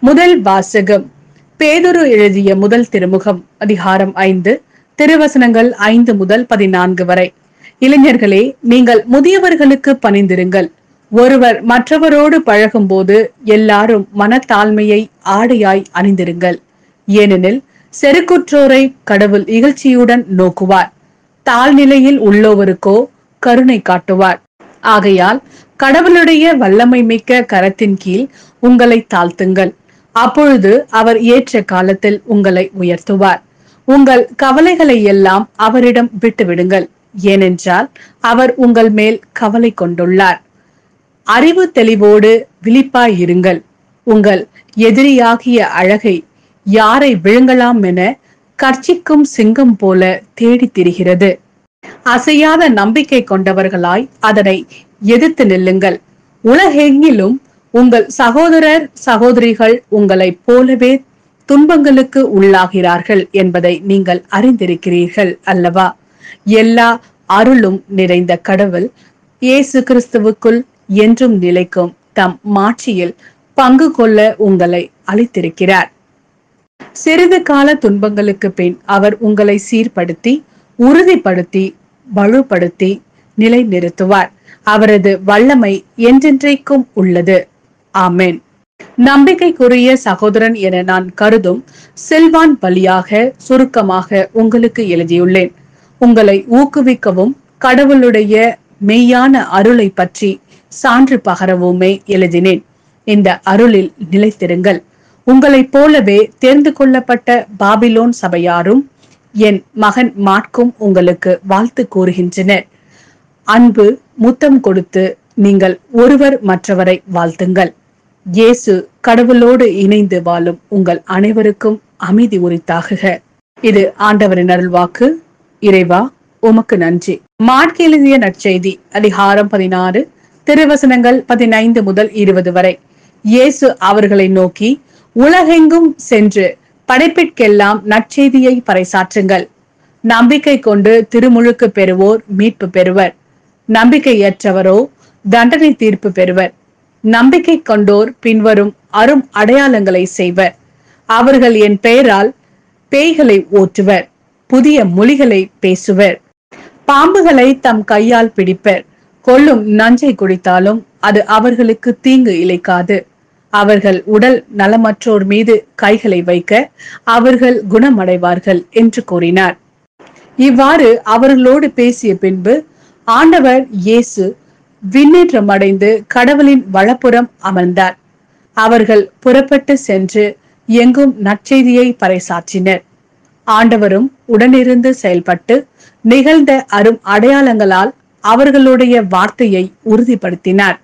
முதல் வாசகம். பேதுரு எழுதிய முதல் திருமுகம், அதிகாரம் 5, திருவசனங்கள் 5 முதல் 14 வரை. இளைஞர்களே, நீங்கள் முதியவர்களுக்கு பணிந்திருங்கள். ஒருவர் மற்றவரோடு பழகும் போது எல்லாரும் மனத்தாழ்மையை ஆடையாய் அணிந்திருங்கள். ஏனெனில் செருக்குற்றோரை கடவுள் இகழ்ச்சியுடன் நோக்குவார், தாழ்நிலையில் உள்ளோருக்கோ கருணை காட்டுவார். ஆகையால் கடவுளுடைய வல்லமை மிக்க கரத்தின் கீழ் உங்களை தாழ்த்துங்கள். அப்பொழுது அவர் ஏற்ற காலத்தில் உங்களை உயர்த்துவார். உங்கள் கவலைகளை எல்லாம் அவரிடம் விட்டுவிடுங்கள், ஏனென்றால் அவர் உங்கள் மேல் கவலை கொண்டுள்ளார். அறிவு தெளிவோடு விழிப்பாயிருங்கள். உங்கள் எதிரியாகிய அழகை யாரை விழுங்கலாம் என கர்ச்சிக்கும் சிங்கம் போல தேடி திரிகிறது. அசையாத நம்பிக்கை கொண்டவர்களாய் அதனை எதிர்த்து நில்லுங்கள். உலகெங்கிலும் உங்கள் சகோதரர் சகோதரிகள் உங்களைப் போலவே துன்பங்களுக்கு உள்ளாகிறார்கள் என்பதை நீங்கள் அறிந்திருக்கிறீர்கள் அல்லவா? எல்லா அருளும் நிறைந்த கடவுள் இயேசு கிறிஸ்துவுக்குள் என்றும் நிலைக்கும் தம் மாட்சியில் பங்கு கொள்ள உங்களை அளித்திருக்கிறார். சிறிது கால துன்பங்களுக்கு பின் அவர் உங்களை சீர்படுத்தி, உறுதிப்படுத்தி, வலுப்படுத்தி நிலை நிறுத்துவார். அவரது வல்லமை என்றென்றைக்கும் உள்ளது. ஆமென். நம்பிக்கைக்குரிய சகோதரன் என நான் கருதும் சில்வான் வழியாக சுருக்கமாக உங்களுக்கு எழுதியுள்ளேன். உங்களை ஊக்குவிக்கவும் கடவுளுடைய மெய்யான அருளை பற்றி சான்று பகரவுமே எழுதினேன். இந்த அருளில் நிலைத்திருங்கள். உங்களைப் போலவே தேர்ந்து கொள்ளப்பட்ட பாபிலோன் சபையாரும் என் மகன் மாட்கும் உங்களுக்கு வாழ்த்து கூறுகின்றனர். அன்பு முத்தம் கொடுத்து நீங்கள் ஒருவர் மற்றவரை வாழ்த்துங்கள். இயேசு கடவுளோடு இணைந்து வாழும் உங்கள் அனைவருக்கும் அமைதி உரித்தாகுக. இது ஆண்டவரின் அருள்வாக்கு. இறைவா, உமக்கு நன்றி. மாற்கு எழுதிய நற்செய்தி, அதிகாரம் 16, திருவசனங்கள் 15 முதல் 20 வரை. இயேசு அவர்களை நோக்கி, உலகெங்கும் சென்று படைப்பிற்கெல்லாம் நற்செய்தியை பறைசாற்றுங்கள். நம்பிக்கை கொண்டு திருமுழுக்கு பெறுவோர் மீட்பு பெறுவர், நம்பிக்கையற்றவரோ தண்டனை தீர்ப்பு பெறுவர். நம்பிக்கை கொண்டோர் பின்வரும் அரும் அடையாளங்களை செய்வர். அவர்கள் என் பெயரால் பேய்களை ஓட்டுவர், புதிய மொழிகளை பேசுவர், பாம்புகளை தம் கையால் பிடிப்பர், கொல்லும் நஞ்சை குடித்தாலும் அது அவர்களுக்கு தீங்கு இழைக்காது. அவர்கள் உடல் நலமற்றோர் மீது கைகளை வைக்க அவர்கள் குணமடைவார்கள் என்று கூறினார். இவ்வாறு அவர்களோடு பேசிய பின்பு ஆண்டவர் இயேசு விண்ணேற்றம் அடைந்து கடவுளின் வலப்புறம் அமர்ந்தார். அவர்கள் புறப்பட்டு சென்று எங்கும் நற்செய்தியை பறைசாற்றினர். ஆண்டவரும் உடனிருந்து செயல்பட்டு நிகழ்ந்த அரும் அடையாளங்களால் அவர்களுடைய வார்த்தையை உறுதிப்படுத்தினார்.